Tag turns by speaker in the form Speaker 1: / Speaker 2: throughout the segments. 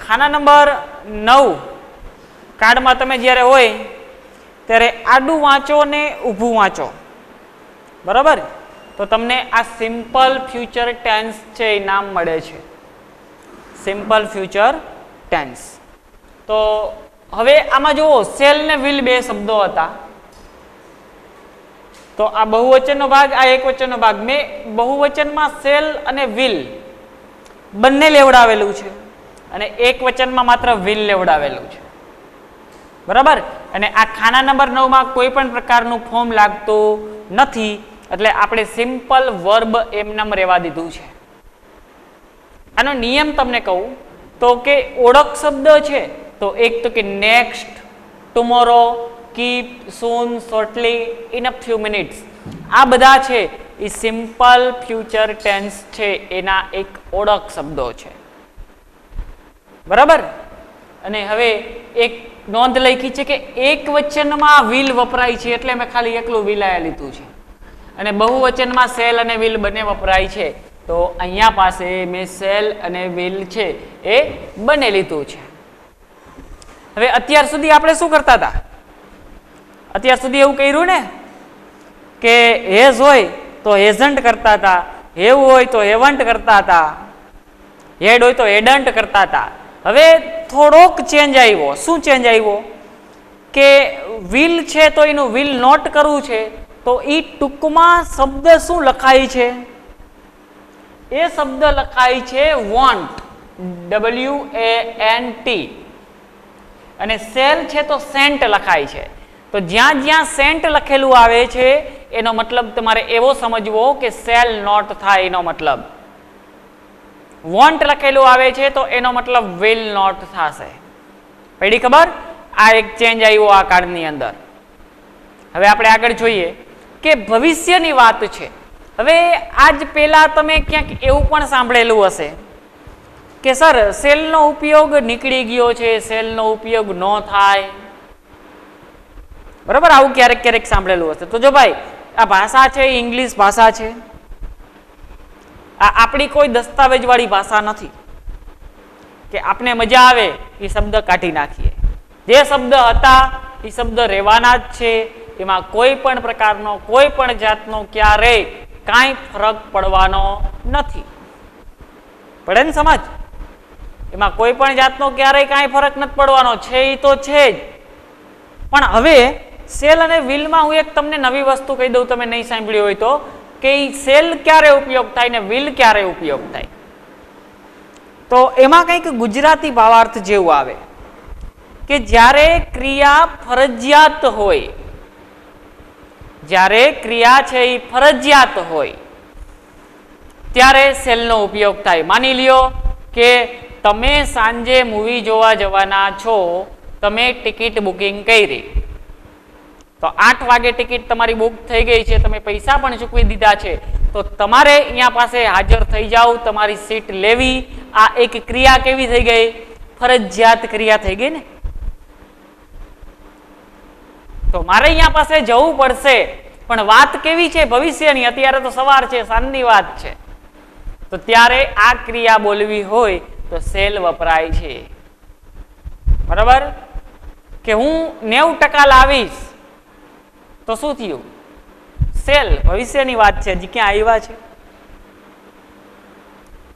Speaker 1: ખાના નંબર 9 કાર્ડમાં તમે જ્યારે હોય ત્યારે આડું વાંચો ને ઊભું વાંચો, બરાબર? તો તમને આ સિમ્પલ ફ્યુચર ટેન્સ છે એ નામ મળે છે, સિમ્પલ ફ્યુચર ટેન્સ. તો હવે આમાં જુઓ, સેલ ને વિલ બે શબ્દો હતા. તો આ બહુવચનનો ભાગ, આ એકવચનનો ભાગ. મેં બહુવચનમાં સેલ અને વિલ બંને લેવડાવેલું છે અને એક વચનમાં માત્ર વિલ લેવડાવેલું છે, બરાબર? અને આ ખાના નંબર 9 માં કોઈ પણ પ્રકારનું ફોર્મ લાગતું નથી, એટલે આપણે સિમ્પલ વર્બ એમનામ રહેવા દીધું છે. આનો નિયમ તમને કહું તો કે ઓળખ શબ્દ છે તો એક તો કે next, tomorrow, keep, soon, shortly, in a few minutes, આ બધા છે એ સિમ્પલ ફ્યુચર ટેન્સ છે, એના એક ઓળખ શબ્દો છે, બરાબર? અને હવે એક નોંધ લખી છે કે એક વચનમાં વિલ વપરાય છે એટલે મેં ખાલી એકલું વિલાયા લીધું છે, અને બહુવચનમાં સેલ અને વિલ બંને વપરાય છે તો અહીંયા પાસે મેં સેલ અને વિલ છે એ બંને લીધું છે. હવે અત્યાર સુધી આપણે શું કરતા હતા? અત્યાર સુધી એવું કર્યું ને કે હેઝ હોય તો હેઝન્ટ કરતા હતા, હેવ હોય તો હેવન્ટ કરતા હતા, હેડ હોય તો હેડન્ટ કરતા હતા. હવે થોડોક ચેન્જ આવ્યો. શું ચેન્જ આવ્યો? કે વિલ છે તો એનું વિલ નોટ કરવું છે તો એ ટૂંકમાં શબ્દ શું લખાય છે? એ શબ્દ લખાય છે વોન્ટ, WANT, અને સેલ છે તો સેન્ટ લખાય છે. તો જ્યાં જ્યાં સેન્ટ લખેલું આવે છે એનો મતલબ તમારે એવો સમજવો કે સેલ નોટ થાય એનો મતલબ. વોન્ટ લખેલું આવે છે તો એનો મતલબ વિલ નોટ થશે. પડી ખબર? આ એક ચેન્જ આવ્યો આ કાર્ડની અંદર. હવે આપણે આગળ જોઈએ કે ભવિષ્યની વાત છે. હવે આજ પહેલા તમે ક્યાંક એવું પણ સાંભળેલું હશે કે સર સેલનો ઉપયોગ નીકળી ગયો છે, સેલનો ઉપયોગ ન થાય, બરાબર? આવું ક્યારેક ક્યારેક સાંભળેલું હશે. તો જો ભાઈ, આ ભાષા છે એ ઇંગ્લિશ ભાષા છે, આ આપણી કોઈ દસ્તાવેજ વાળી ભાષા નથી કે આપણે મજા આવે એ શબ્દ કાઢી નાખીએ. જે શબ્દ હતા એ શબ્દ રહેવાના જ છે, એમાં કોઈ પણ પ્રકારનો, કોઈ પણ જાતનો ક્યારેય કાંઈ ફરક પડવાનો નથી. પડે ને સમજ? એમાં કોઈ પણ જાતનો ક્યારેય કાંઈ ફરક નથી પડવાનો, છે એ તો છે જ. પણ હવે સેલ અને વિલમાં હું એક તમને નવી વસ્તુ કહી દઉં, તમે નહીં સાંભળ્યું હોય તો, કે સેલ ક્યારે ઉપયોગ થાય ને વિલ ક્યારે ઉપયોગ થાય. તો એમાં કંઈક ગુજરાતી ભાવાર્થ જેવું આવે કે જ્યારે ક્રિયા ફરજિયાત હોય, જ્યારે ક્રિયા છે એ ફરજિયાત હોય ત્યારે સેલનો ઉપયોગ થાય. માની લ્યો કે તમે સાંજે મૂવી જોવા જવાના છો, તમે ટિકિટ બુકિંગ કરી, તો 8 વાગે ટિકિટ તમારી બુક થઈ ગઈ છે, તમે પૈસા પણ ચૂકવી દીધા છે, તો તમારે અહીંયા પાસે હાજર થઈ જાવ, તમારી સીટ લેવી, આ એક ક્રિયા કેવી થઈ ગઈ? ફરજિયાત ક્રિયા થઈ ગઈ ને. તો મારે અહીંયા પાસે જવું પડશે, પણ વાત કેવી છે? ભવિષ્યની. અત્યારે તો સવાર છે, સાંજની વાત છે. તો ત્યારે આ ક્રિયા બોલવી હોય તો સેલ વપરાય છે, બરાબર? કે હું 90% લાવીશ તો શું થયું? સેલ. ભવિષ્યની વાત છે, હજી ક્યાં આવ્યા છે?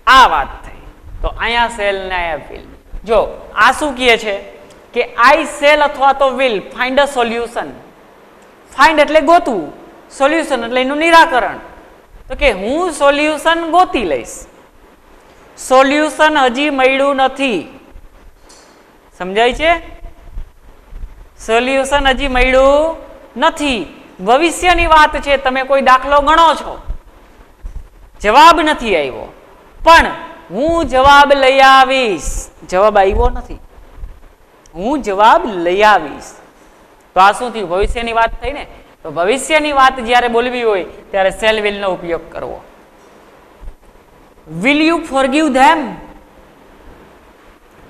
Speaker 1: આ વાત થઈ. તો અહીંયા સેલ ને અહીંયા વિલ. જો આ શું કહે છે કે આઈ સેલ અથવા તો will find a solution. Find એટલે ગોતવું, સોલ્યુશન એટલે એનું નિરાકરણ. તો કે હું સોલ્યુશન ગોતી લઈશ. સોલ્યુશન હજી મળ્યું નથી. સમજાય છે? સોલ્યુશન હજી મળ્યું નથી. ભવિષ્યની વાત છે. તમે કોઈ દાખલો ગણો છો, જવાબ નથી આવ્યો, પણ હું જવાબ લઈ આવીશ. જવાબ આવ્યો નથી, હું જવાબ લઈ આવીશ. તો આ શું થયું? ભવિષ્યની વાત થઈ ને. તો ભવિષ્યની વાત જ્યારે બોલવી હોય ત્યારે સેલ વિલ નો ઉપયોગ કરવો. Will you forgive them?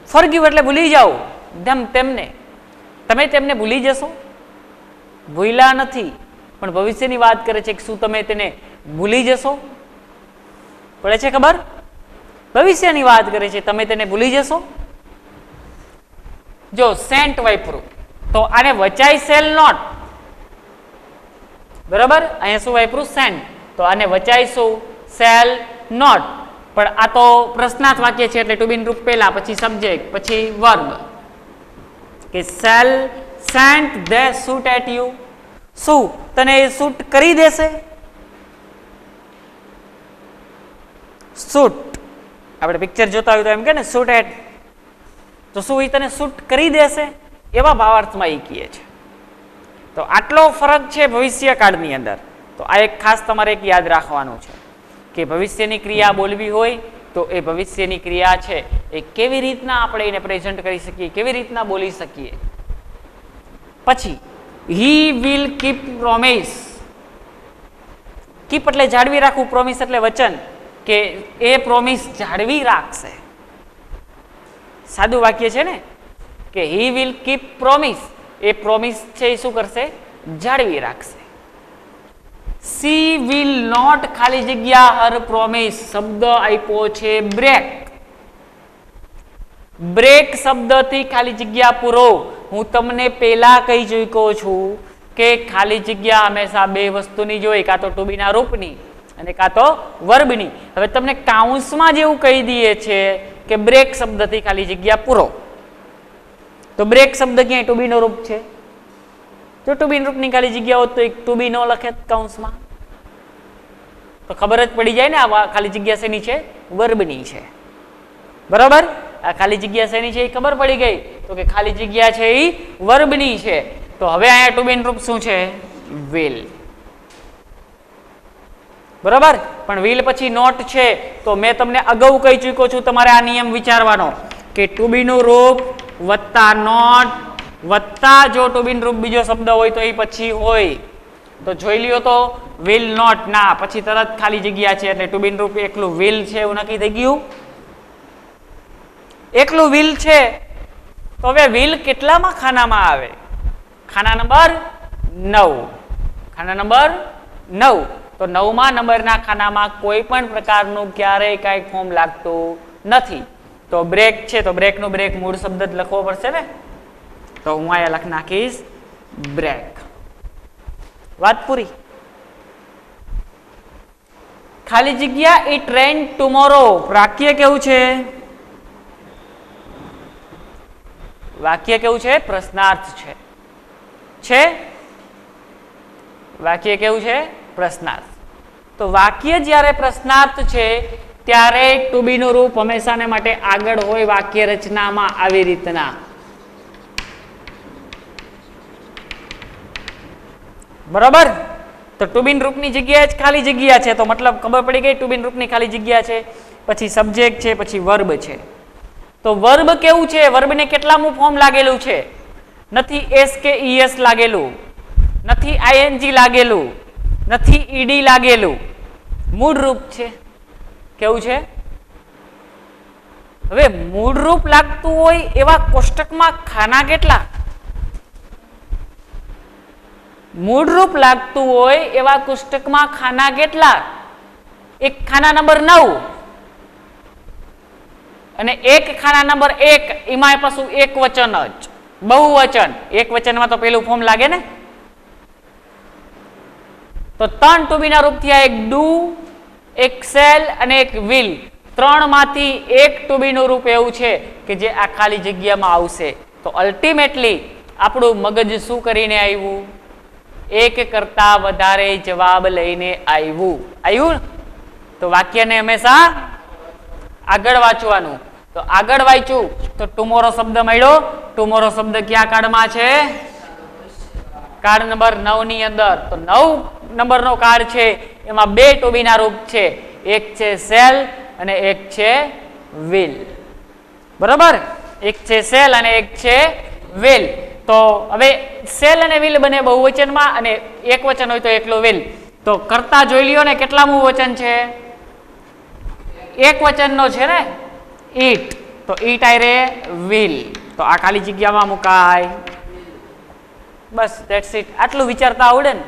Speaker 1: Forgive એટલે ભૂલી જાઓ, ધેમ તેમને. તમે તેમને ભૂલી જશો? ભૂલ્યા નથી, પણ ભવિષ્યની વાત કરે છે કે શું તમે તેને ભૂલી જશો? પડે છે ખબર? ભવિષ્યની વાત કરે છે, તમે તેને ભૂલી જશો? જો સેન્ટ વાપરું તો આને વચાય સેલ નોટ, બરાબર, અહીંયા શું વાપરું સેન્ટ, તો આને વચાય શું સેલ નોટ, પણ આ તો પ્રશ્નાર્થ વાક્ય છે એટલે ટુ બી રૂપ પહેલા, પછી સબ્જેક્ટ, પછી વર્બ, કે sell sent they shoot at you, શું તને એ શૂટ કરી દેશે, શૂટ આપણે પિક્ચર જોતા હોય તો એમ કે ને શૂટ એટ, તો શું એ તને શૂટ કરી દેશે, એવા ભાવાર્થમાં એ કહે છે. તો આટલો ફરક છે ભવિષ્યકાળની અંદર. તો આ એક ખાસ તમારે એક યાદ રાખવાનું છે કે ભવિષ્યની ક્રિયા બોલવી હોય તો એ ભવિષ્યની ક્રિયા છે એ કેવી રીતના આપણે એને પ્રેઝન્ટ કરી શકીએ, કેવી રીતના બોલી શકીએ. પછી he will keep promise, keep એટલે જાળવી રાખવું, પ્રોમિસ એટલે વચન, કે એ પ્રોમિસ જાળવી રાખશે. સાદું વાક્ય છે ને કે he will keep promise, A promise છે એ શું કરશે, જાળવી રાખશે. સી વિલ નોટ ખાલી જગ્યા હર પ્રોમિસ, શબ્દ આપ્યો છે બ્રેક, બ્રેક શબ્દથી ખાલી જગ્યા પૂરો. હું તમને પહેલા કહી ચૂક્યો છું કે ખાલી જગ્યા હંમેશા બે વસ્તુની જોઈએ, કાં તો ટુ બી ના રૂપની અને કાં તો વર્બની. હવે તમને કાઉન્સમાં જેવું કહી દઈએ છે કે બ્રેક શબ્દથી ખાલી જગ્યા પૂરો, તો બ્રેક શબ્દ ક્યાંય ટુ બી નો રૂપ છે, જો ટુ બી રૂપની ખાલી જગ્યા હોત તો એક ટુ બી નો લખે કાઉન્સમાં, તો ખબર જ પડી જાય ને આ ખાલી જગ્યા શેની છે, વર્બની છે, બરાબર. આ ખાલી જગ્યા શેની છે એ ખબર પડી ગઈ, તો કે ખાલી જગ્યા છે એ વર્બની છે. તો હવે અહીંયા ટુ બી રૂપ શું છે, વિલ, બરાબર. પણ વિલ પછી નોટ છે, તો મેં તમને અગાઉ કહી ચૂક્યો છું, તમારે આ નિયમ વિચારવાનો કે ટુ બી નું રૂપ વત્તા નોટ વત્તા જો ટુ બી રૂપ બીજો શબ્દ હોય તો એ પછી હોય, તો જોઈ લ્યો તો વિલ નોટ ના પછી તરત ખાલી જગ્યા છે એટલે ટુ બી રૂપ એકલું વિલ છે એવું નક્કી થઈ ગયું, એકલું વિલ છે. તો હવે વિલ કેટલામાં ખાનામાં આવે, ખાના નંબર 9, ખાના નંબર 9. તો 9મા નંબરના ખાનામાં કોઈ પણ પ્રકારનું ક્યારેય કાંઈ ફોર્મ લાગતું નથી. તો બ્રેક છે તો બ્રેકનું બ્રેક મૂળ શબ્દ જ લખવો પડશે ને, તો હું અહીંયા લખી નાખીશ બ્રેક. વાત પૂરી. ખાલી જગ્યા ઇટ રેન ટુમોરો, વાક્ય કેવું છે, વાક્ય કેવું છે, પ્રશ્નાર્થ છે, વાક્ય કેવું છે, પ્રશ્નાર્થ. તો વાક્ય જ્યારે પ્રશ્નાર્થ છે ત્યારે ટુ બી નું રૂપ હંમેશાને માટે આગળ હોય વાક્ય રચનામાં આવી રીતના, બરાબર. તો ટુ બી રૂપની જગ્યાએ જ ખાલી જગ્યા છે, તો મતલબ ખબર પડી ગઈ ટુ બી રૂપની ખાલી જગ્યા છે, પછી સબ્જેક્ટ છે, પછી વર્બ છે. તો વર્બ કેવું છે, વર્બને કેટલામું ફોર્મ લાગેલું છે, નથી એસ કે ઈએસ લાગેલું, નથી આઈએનજી લાગેલું, નથી ઈડી લાગેલું, મૂળ રૂપ છે. કેવું છે, હવે મૂળ રૂપ લાગતું હોય એવા કોષ્ટકમાં ખાના કેટલા, મૂળ રૂપ લાગતું હોય એવા કોષ્ટકમાં ખાના કેટલા, એક ખાના નંબર 9 અને એક ખાના નંબર 1, એમાં પાછું એક વચન જ, બહુવચન. એક વચનમાં તો પેલું ફોર્મ લાગે ને, તો 3 ટુ બી ના રૂપ થયા, એક ડુ, એક સેલ અને એક વિલ. 3 માંથી એક ટુ બી નું રૂપ એવું છે કે જે આ ખાલી જગ્યામાં આવશે. તો અલ્ટિમેટલી આપણું મગજ શું કરીને આવ્યું, એક કરતા વધારે જવાબ લઈને આવ્યું. તો વાક્યને હંમેશા આગળ વાંચવાનું. તો આગળ વાંચ્યું તો ટુમોરો શબ્દ મળ્યો. ટુમોરો શબ્દ કયા કાર્ડમાં છે, કાર્ડ નંબર 9 ની અંદર. તો 9 નંબરનો કાર્ડ છે એમાં 2 ટુ બી ના રૂપ છે, એક છે સેલ અને એક છે વિલ, બરાબર. એક છે સેલ અને એક છે વિલ. તો હવે સેલ અને વિલ બને બહુવચનમાં અને એક વચન હોય તો એકલો વિલ. તો કરતા જોઈ લ્યો ને કેટલામું વચન છે, એક વચનનો છે ને, ઈટ. તો ઈટ આયરે વિલ, તો આ ખાલી જગ્યામાં મુકાય. બસ ધેટ્સ ઇટ. આટલું વિચારતા આવડે ને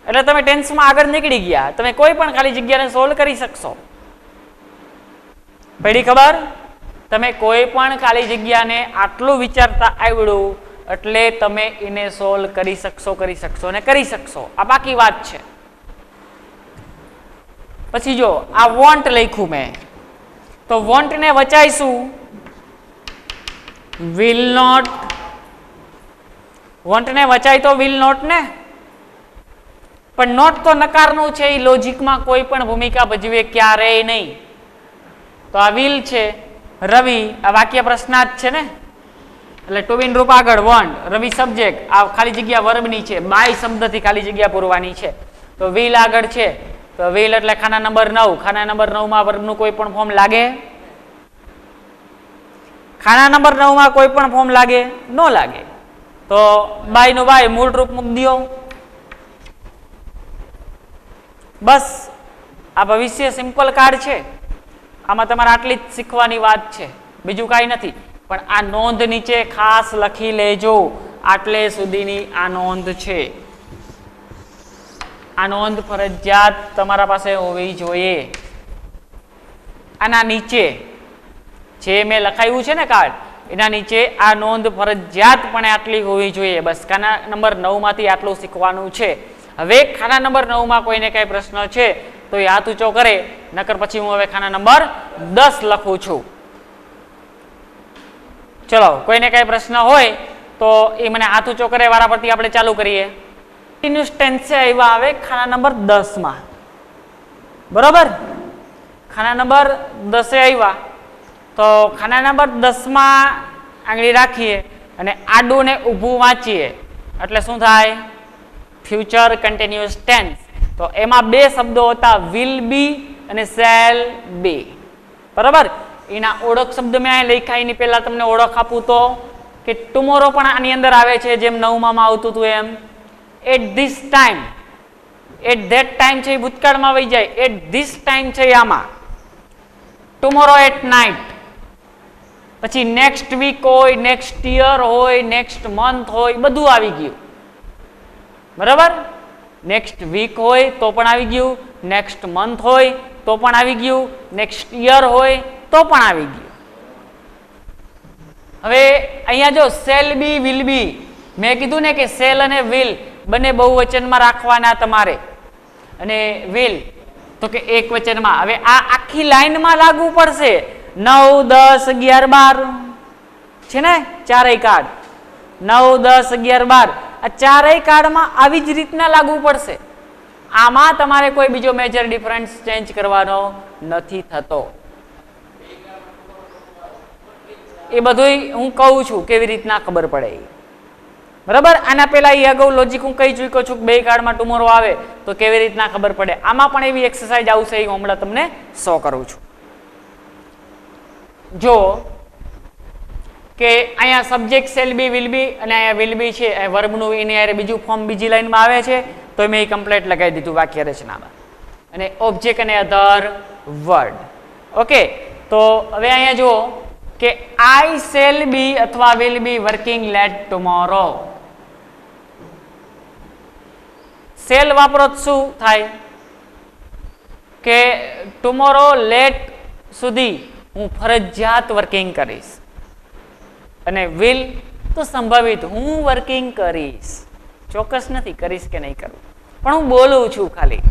Speaker 1: એટલે તમે ટેન્સમાં આગળ નીકળી ગયા, તમે કોઈ પણ ખાલી જગ્યાને સોલ્વ કરી શકશો. પડી ખબર? તમે કોઈ પણ ખાલી જગ્યાને આટલું વિચારતા આવડ્યું એટલે તમે એને સોલ્વ કરી શકશો અને કરી શકશો. આ બાકી વાત છે. પછી જો આ વોન્ટ લખ્યું મેં, તો વોન્ટ ને વચાઈશું વિલ નોટ. વોન્ટ ને વચાય તો વિલ નોટ ને, પણ નોટ તો નકારનું છે, એ લોજિકમાં કોઈ પણ ભૂમિકા ભજવે ક્યારેય નહીં. તો આ વિલ છે, રવિ આ વાક્ય પ્રશ્નાર્થ છે ને, એટલે ટુ બી રૂપ આગળ વોન્ટ, રવિ સબ્જેક્ટ, આ ખાલી જગ્યા વર્બની છે, બાય શબ્દથી ખાલી જગ્યા પૂરવાની છે. તો વિલ આગળ છે, તો વિલ એટલે ખાના નંબર 9. ખાના નંબર 9 માં વર્બનું કોઈ પણ ફોર્મ લાગે? ખાના નંબર 9 માં કોઈ પણ ફોર્મ લાગે? ન લાગે. તો બાય નું બાય મૂળ રૂપ મૂકી દો. બસ આ ભવિષ્ય સિમ્પલ કાર્ડ છે. આમાં તમારે આટલી જ શીખવાની વાત છે, બીજું કાંઈ નથી. પણ આ નોંધ નીચે ખાસ લખી લેજો, આટલે સુધીની આ નોંધ છે. આ નોંધ ફરજિયાત તમારા પાસે હોવી જોઈએ. આના નીચે જે મેં લખાયું છે ને કાર્ડ, એના નીચે આ નોંધ ફરજિયાતપણે આટલી હોવી જોઈએ. બસ ખાના નંબર 9 માંથી આટલું શીખવાનું છે. હવે ખાના નંબર 9 માં કોઈને કઈ પ્રશ્ન છે તો એ હાથ ઊંચો કરે, નકર પછી હું હવે ખાના નંબર 10 લખું છું. ચલો, કોઈને કઈ પ્રશ્ન હોય તો એ મને હાથ ઊંચો કરે, વારા પરથી આપણે ચાલુ કરીએ. કન્ટિન્યુઅસ ટેન્સ આવ્યા આવે ખાના નંબર 10 માં, બરોબર? ખાના નંબર 10 આવ્યા તો ખાના નંબર 10 માં આંગળી રાખીએ અને આડું ને ઊભું વાંચીએ એટલે શું થાય? Future continuous tense. તો એમાં બે શબ્દો હતા, વિલ બી અને શેલ બી, બરાબર? એના ઓળખ શબ્દ મેં અહીં લખ્યા. એની પહેલા તમને ઓળખ આપું તો કે ટુમોરો પણ આની અંદર આવે છે, જેમ 9 માં આવતું હતું એમ. At this time, at that time છે એ ભૂતકાળમાં વહી જાય, એટ ધીસ ટાઈમ છે આમાં. ટુમોરો એટ નાઇટ, પછી નેક્સ્ટ વીક હોય, નેક્સ્ટ યર હોય, નેક્સ્ટ મંથ હોય, બધું આવી ગયું, બરાબર? નેક્સ્ટ વીક હોય તો પણ આવી ગયું, નેક્સ્ટ મંથ હોય તો પણ આવી ગયું, નેક્સ્ટ યર હોય તો પણ આવી ગયું. હવે અહીંયા જો શેલ બી, વિલ બી, મેં કીધું ને કે શેલ અને વિલ બંને બહુવચનમાં રાખવાના તમારે, અને વિલ તો કે એક વચનમાં. હવે આ આખી લાઈનમાં લાગુ પડશે. 9, 10, 11, 12 છે ને, ચારેય કાર્ડ. 9, 10, 11, 12 આ ચારેય કાર્ડમાં આવી જ રીતના લાગુ પડશે. આમાં તમારે કોઈ બીજો મેજર ડિફરન્સ ચેન્જ કરવાનો નથી થતો. એ બધું હું કહું છું કેવી રીતના ખબર પડે, બરાબર? આના પહેલા એ અગાઉ લોજિક હું કહી ચૂક્યો છું કે બે કાર્ડમાં ટુમોરો આવે તો કેવી રીતના ખબર પડે. આમાં પણ એવી એક્સરસાઇઝ આવશે, એ હું હમણાં તમને શો કરું છું. જો કે અહીંયા subject shall be, will be, અને અહીંયા વિલ બી છે, વર્બનું એની હારે બીજું ફોર્મ બીજી લાઈનમાં આવે છે, તો મેં કમ્પ્લીટ લગાવી દીધું વાક્ય રચનામાં. અને ઓબ્જેક્ટ અને અધર વર્ડ. ઓકે, તો હવે અહીંયા જુઓ કે આઈ શેલ બી અથવા will be working late tomorrow. Shall વાપરો શું થાય કે ટુમોરો લેટ સુધી હું ફરજિયાત વર્કિંગ કરીશ, અને વિલ તો સંભવિત હું વર્કિંગ કરીશ, ચોક્કસ નથી કરીશ કે નહીં કરું, પણ હું બોલું છું ખાલી.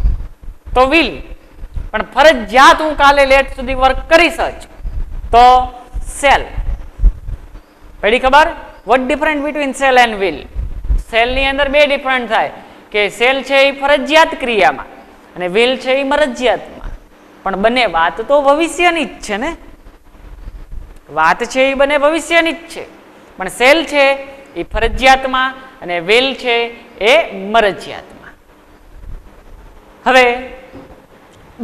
Speaker 1: તો વિલ, પણ ફરજિયાત હું કાલે લેટ સુધી વર્ક કરીશ જ, તો શેલ. પડી ખબર? What different between shall and will? Shall ની અંદર બે ડિફરન્ટ થાય કે શેલ છે એ ફરજિયાત ક્રિયામાં અને વિલ છે એ મરજિયાતમાં. પણ બંને વાત તો ભવિષ્યની જ છે ને, વાત છે એ બંને ભવિષ્યની જ છે, પણ શેલ છે એ ફરજિયાતમાં અને વિલ છે એ મરજિયાતમાં. હવે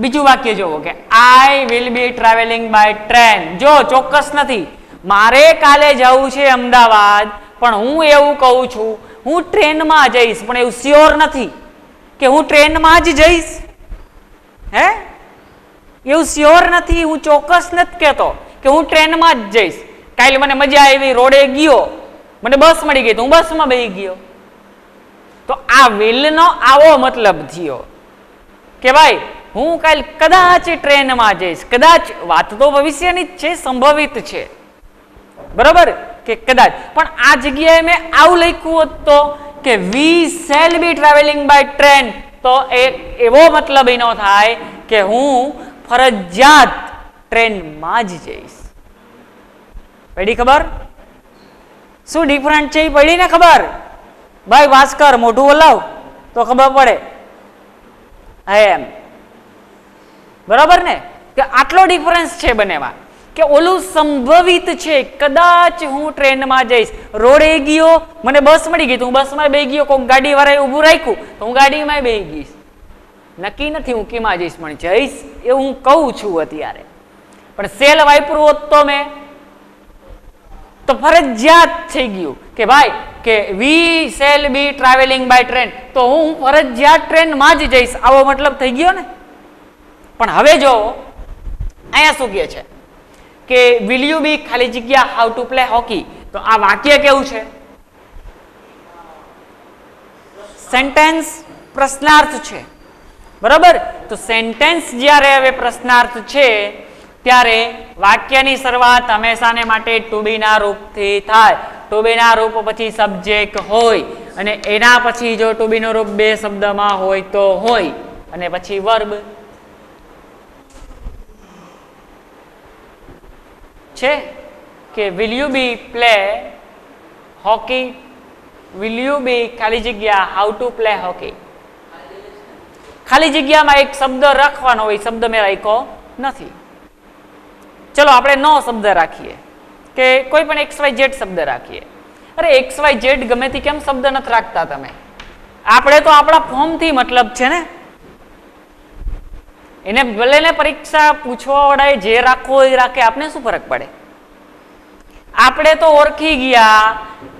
Speaker 1: બીજું વાક્ય જોવો કે I will be travelling by train. જો ચોક્કસ નથી, મારે કાલે જવું છે અમદાવાદ, પણ હું એવું કહું છું હું ટ્રેનમાં જઈશ, પણ એવું શ્યોર નથી કે હું ટ્રેનમાં જ જઈશ. હે, એવું શ્યોર નથી, હું ચોક્કસ નથી કહેતો કે હું ટ્રેનમાં જ જઈશ. કાલે મને મજા આવી, રોડે ગયો, મને બસ મળી ગઈ તો હું બસમાં બેસી ગયો. તો આ વિલનો આવો મતલબ થયો કે ભાઈ હું કાલ કદાચ ટ્રેનમાં જઈશ, કદાચ વાત તો ભવિષ્યની જ છે, સંભવિત છે, બરોબર કે કદાચ. પણ આ જગ્યાએ મેં આવું લખ્યું હોત તો કે we shall be travelling by train, તો એક એવો મતલબ એનો થાય કે હું ફરજિયાત ટ્રેનમાં જ જઈશ. પડી ખબર? શું ડિફરન્ટ છે એ પડી ને ખબર? ભાઈ ભાસ્કર મોઢું બોલાવ તો ખબર પડે. એમ બરાબર ને, કે આટલો ડિફરન્સ છે બંનેમાં, કે ઓલું સંભવિત છે, કદાચ હું ટ્રેનમાં જઈશ. રોડે ગયો, મને બસ મળી ગઈ તો હું બસમાં બેસી ગયો, કોઈક ગાડી વાળાએ ઊભું રાખ્યું તો હું ગાડીમાં બેસી ગઈશ. નક્કી નથી હું કેમાં જઈશ, પણ જઈશ એવું હું કહું છું અત્યારે. પણ સેલ વાપરું હોત તો મેં તો ફરજિયાત થઈ ગયું કે ભાઈ કે we shall be travelling by train, તો હું ફરજિયાત ટ્રેનમાં જ જઈશ, આવો મતલબ થઈ ગયો ને. પણ હવે જો અહીંયા શું કહે છે કે વિલ યુ બી ખાલી જગ્યા હાઉ ટુ પ્લે હોકી, તો આ વાક્ય કેવું છે? સેન્ટેન્સ પ્રશ્નાર્થ છે, બરાબર. તો સેન્ટેન્સ જ્યારે હવે પ્રશ્નાર્થ છે ત્યારે વાક્યની શરૂઆત હંમેશાને માટે ટુ બી ના રૂપથી થાય. ટુ બી ના રૂપ પછી સબ્જેક્ટ હોય અને એના પછી જો ટુ બી નો રૂપ બે શબ્દમાં હોય તો હોય અને પછી વર્બ છે કે will you be play hockey, will you be ખાલી જગ્યા હાઉ ટુ પ્લે હોકી. ખાલી જગ્યામાં એક શબ્દ રાખવાનો હોય, શબ્દ મેં રાખ્યો નથી. ચલો આપણે નો શબ્દ રાખીએ કે કોઈ પણ XYZ શબ્દ રાખીએ. અરે XYZ ગમે તે કેમ શબ્દ નથી રાખતા તમે? આપણે તો આપણા ફોર્મથી મતલબ છે ને. એને ભલે ને પરીક્ષા પૂછવા વાળાએ જે રાખવો એ રાખે, આપને શું ફરક પડે? આપણે તો ઓળખી ગયા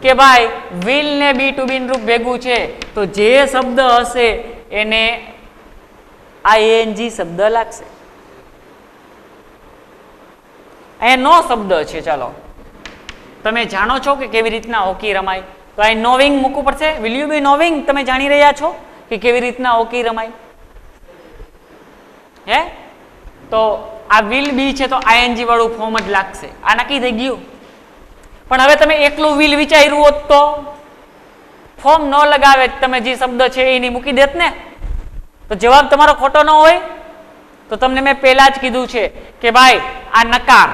Speaker 1: કે ભાઈ વિલ ને બી ટુ બી રૂપ ભેગું છે, તો જે શબ્દ હશે એને ING શબ્દ લાગશે. અહીંયા નો શબ્દ છે. ચાલો તમે જાણો છો કે કેવી રીતના હોકી રમાય, તો અહીં નોવિંગ મૂકવું પડશે. વિલ યુ બી નોવિંગ, તમે જાણી રહ્યા છો કે કેવી રીતના હોકી રમાય? હે, તો આ વિલ બી છે તો ING વાળું ફોર્મ જ લાગશે. આ નક્કી થઈ ગયું. પણ હવે તમે એકલું વિલ વિચાર્યું હોત તો ફોર્મ ન લગાવે, તમે જે શબ્દ છે એની મૂકી દેત ને, તો જવાબ તમારો ખોટો ન હોય. તો તમને મેં પહેલા જ કીધું છે કે ભાઈ આ નકાર,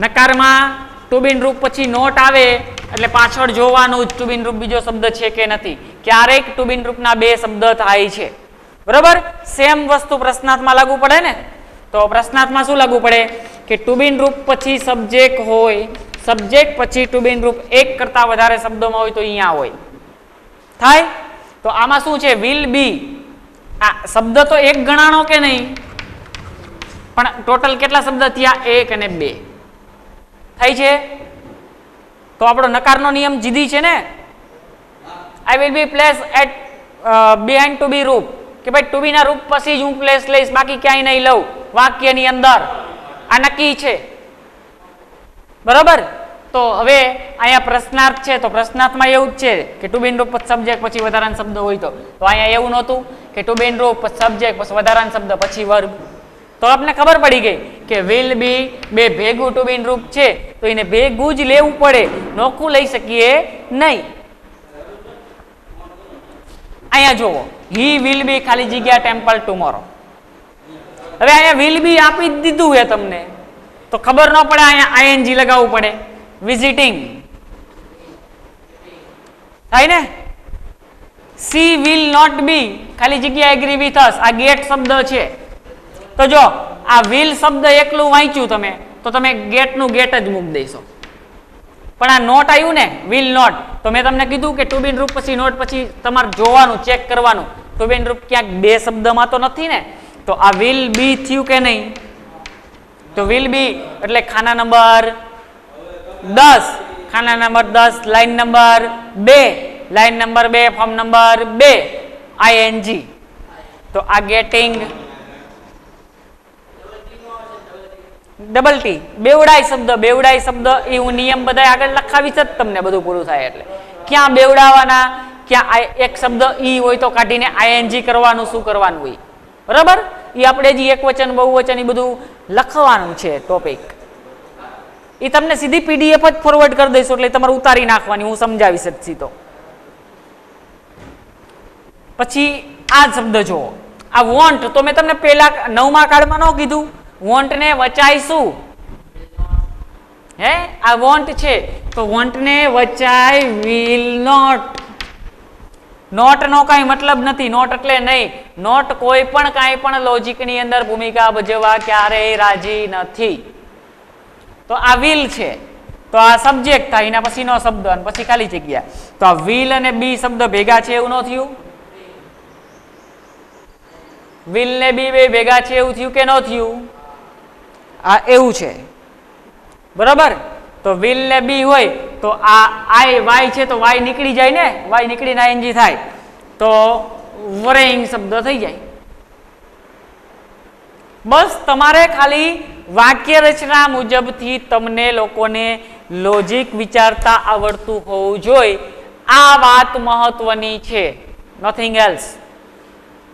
Speaker 1: નકારમાં ટુ બી રૂપ પછી નોટ આવે એટલે પાછળ જોવાનું ટુ બી રૂપ બીજો શબ્દ છે કે નથી. ક્યારેક ટુ બી રૂપના બે શબ્દ થાય છે, બરોબર. સેમ વસ્તુ પ્રશ્નાર્થમાં લાગુ પડે ને. તો પ્રશ્નાર્થમાં શું લાગુ પડે કે ટુ બી રૂપ પછી સબ્જેક્ટ હોય, સબ્જેક્ટ પછી ટુ બી રૂપ એક કરતા વધારે શબ્દોમાં હોય તો અહીંયા હોય થાય. તો આમાં શું છે? વિલ બી, આ શબ્દ તો એક ગણાણો કે નહીં, પણ ટોટલ કેટલા શબ્દ થયા? એક અને બે થાય છે. તો આપણો નકારનો નિયમ જીધી છે ને. I will be place at behind to be રૂપ, કે ભાઈ ટુ બી ના રૂપ પછી જ હું પ્લેસ લઈશ, બાકી ક્યાંય નહીં લઉં વાક્યની અંદર. આ નક્કી છે, બરોબર. તો હવે અહીંયા પ્રશ્નાર્થ છે, તો પ્રશ્નાર્થમાં એવું જ છે કે ટુ બી રૂપ સબ્જેક્ટ પછી વધારાનો શબ્દ હોય તો અહીંયા એવું નહોતું કે ટુ બી રૂપ સબ્જેક્ટ પછી વધારાનો શબ્દ પછી વર્બ. તો આપને ખબર પડી ગઈ કે વિલ બી બે ભેગું ટુ બી રૂપ છે, તો એને ભેગું જ લેવું પડે, નોખું લઈ શકીએ નહીં. અહીંયા જુઓ, હી વિલ બી ખાલી જગ્યા ટેમ્પલ ટુમોરો. હવે અહીંયા વિલ બી આપી જ દીધું છે તમને, તો ખબર ન પડે, અહીંયા ING લગાવવું પડે. વિઝિટિંગ થાય ને. સી વિલ નોટ બી ખાલી જગ્યા એગ્રી વિથ અસ, આ ગેટ શબ્દ છે. તો જો આ વિલ શબ્દ એકલું વાંચ્યું તમે તો તમે ગેટ નું ગેટ જ મૂકી દેશો. પણ આ નોટ આવ્યું ને વિલ નોટ, તો મેં તમને કીધું કે ટુ બી રૂપ પછી નોટ પછી તમારે જોવાનું, ચેક કરવાનું ટુ બી રૂપ ક્યાંક બે શબ્દમાં તો નથી ને. તો આ વિલ બી થયું કે નહીં? તો વિલ બી એટલે ખાના નંબર 10, ખાના number 10 line number 2, line number 2 form number 2 ING. તો આ ગેટિંગ ડબલ ટી બેવડાઈ શબ્દ, બેવડાઈ શબ્દ એ હું નિયમ બધા આગળ લખાવીશ જ તમને બધું પૂરું થાય એટલે. ક્યાં બેવડાવવાના, ક્યાં એક શબ્દ ઈ હોય તો કાઢીને ING કરવાનું, શું કરવાનું હોય બરાબર? એ આપણે જે એકવચન બહુવચન એ બધું લખવાનું છે ટોપિક, એ તમને સીધી પીડીએફ જ ફોરવર્ડ કરી દઈશું, એટલે તમારે ઉતારી નાખવાની, હું સમજાવીશ જ સીધો. પછી આ શબ્દ જુઓ, આ વોન્ટ, તો મેં તમને પેલા 9મા કાર્ડમાં ન કીધું વોન્ટ ને વચાય શું? હે, આ વોન્ટ છે તો વોન્ટ ને વચાય વિલ નોટ. નોટ નો કઈ મતલબ નથી, નોટ એટલે નહીં, નોટ કોઈ પણ કાંઈ પણ લોજિક ની અંદર ભૂમિકા ભજવવા ક્યારેય રાજી નથી. તો આ વિલ છે તો આ સબ્જેક્ટ થાય, એના પછીનો શબ્દ અને પછી ખાલી જગ્યા. તો આ વિલ અને બી શબ્દ ભેગા છે એવું ન થયું? વિલ ને બી બે ભેગા છે એવું થયું કે ન થયું? આ એવું છે, બરાબર? તો વિલ ને બી હોય તો આ આઈ વાય છે તો વાય નીકળી જાય ને, વાય નીકળીને આઈએનજી થાય તો વરેઇંગ શબ્દ થઈ જાય. બસ તમારે ખાલી વાક્ય રચના મુજબથી તમને લોકોને લોજિક વિચારતા આવડતું હોવું જોઈએ. આ વાત મહત્વની છે, નથિંગ એલ્સ.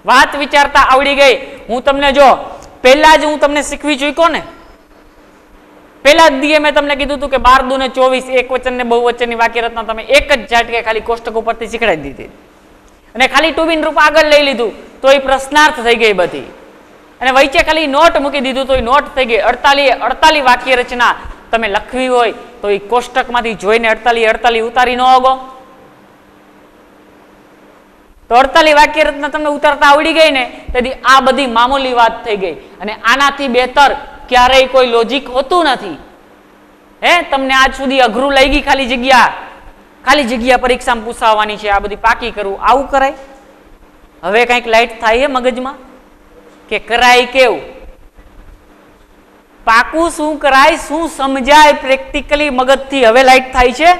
Speaker 1: વાત વિચારતા આવડી ગઈ, હું તમને જો પહેલા જ હું તમને શીખવી ચૂક્યો ને, પહેલા જ દીએ મેં તમને કીધું હતું કે 12 દુ 24 એક વચન ને બહુવચનની વાક્ય રચના તમે એક જ ઝાટકે ખાલી કોષ્ટક ઉપરથી શીખડાવી દીધી, અને ખાલી ટુબીન રૂપ આગળ લઈ લીધું તો એ પ્રશ્નાર્થ થઈ ગઈ બધી, અને વચ્ચે ખાલી નોટ મૂકી દીધું તો એ નોટ થઈ ગઈ. 48 વાક્ય રચના તમે લખવી હોય તો એ કોષ્ટકમાંથી જોઈને 48 ઉતારી ન આગો તો 48 વાક્ય રચના તમને ઉતારતા આવડી ગઈ ને, તેથી આ બધી મામૂલી વાત થઈ ગઈ. અને આનાથી બહેતર ક્યારેય કોઈ લોજિક હોતું નથી. હે, તમને આજ સુધી અઘરું લઈ ગઈ ખાલી જગ્યા પરીક્ષામાં પૂછાવાની છે, આ બધી પાકી કરવું, આવું કરાય? હવે કંઈક લાઈટ થાય હે મગજમાં કે કરાય કેવું? પાકું શું કરાય, શું સમજાય પ્રેક્ટિકલી મગજથી, હવે લાઈટ થાય છે?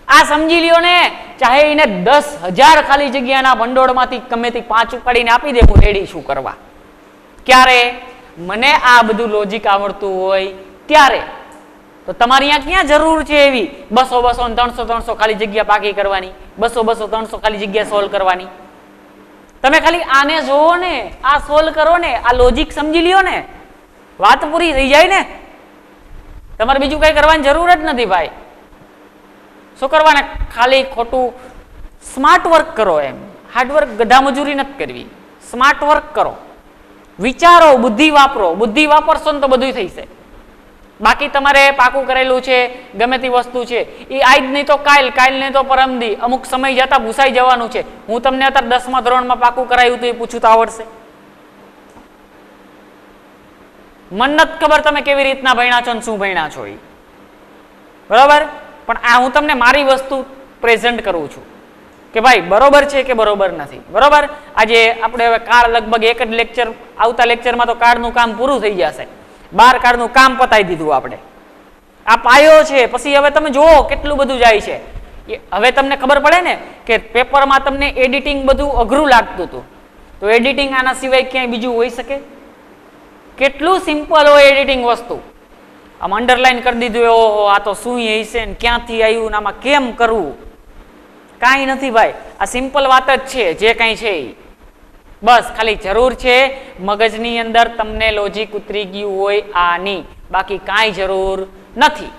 Speaker 1: આ સમજી લ્યો ને, ચાહે એને 10,000 ખાલી જગ્યાના ભંડોળમાંથી ગમે તે 5 ઉપાડીને આપી દે, હું રેડી છું કરવા. ક્યારે? મને આ બધું લોજિક આવડતું હોય ત્યારે. તો તમારી અહીંયા ક્યાં જરૂર છે એવી 200 ને 300 ખાલી જગ્યા પાકી કરવાની, 200 300 ખાલી જગ્યા સોલ્વ કરવાની? તમે ખાલી આને જોવો ને, આ સોલ્વ કરો ને, આ લોજિક સમજી લ્યો ને, વાત પૂરી થઈ જાય ને. તમારે બીજું કઈ કરવાની જરૂર જ નથી ભાઈ. શું કરવાને? ખાલી ખોટું સ્માર્ટ વર્ક કરો, એમ હાર્ડવર્ક ગધા મજૂરી નથી કરવી, સ્માર્ટ વર્ક કરો, વિચારો, બુદ્ધિ વાપરો. બુદ્ધિ વાપરશો ને તો બધું થશે. બાકી તમારે પાકું કરેલું છે ગમે તે વસ્તુ છે એ આજ નહીં તો કાલ, કાલ નહીં તો પરમદી, અમુક સમય જતા ભૂસાઈ જવાનું છે. હું તમને અત્યારે 10મા ધોરણમાં પાકું કરાયું તો એ પૂછું તો આવડશે? મને નથી ખબર તમે કેવી રીતના ભણ્યા છો ને શું ભણ્યા છો એ, બરાબર? પણ આ હું તમને મારી વસ્તુ પ્રેઝન્ટ કરું છું કે ભાઈ બરોબર છે કે બરોબર નથી, બરોબર? આજે આપણે હવે કાર્ડ લગભગ એક જ લેક્ચર, આવતા લેક્ચરમાં તો કાર્ડનું કામ પૂરું થઈ જશે. 12 કાર્ડનું કામ પતાવી દીધું આપણે. આ પાયો છે. પછી હવે તમે જુઓ કેટલું બધું જાય છે. હવે તમને ખબર પડે ને કે પેપરમાં તમને એડિટિંગ બધું અઘરું લાગતું હતું, તો એડિટિંગ આના સિવાય ક્યાંય બીજું હોઈ શકે? કેટલું સિમ્પલ હોય એડિટિંગ વસ્તુ. આમ અંડરલાઈન કરી દીધું, ઓહો આ તો શું હશે ને ક્યાંથી આવ્યું ને આમાં કેમ કરવું? કાંઈ નથી ભાઈ, આ સિમ્પલ વાત જ છે જે કાંઈ છે એ. બસ ખાલી જરૂર છે મગજની અંદર તમને લોજિક ઉતરી ગયું હોય આની, બાકી કાંઈ જરૂર નથી.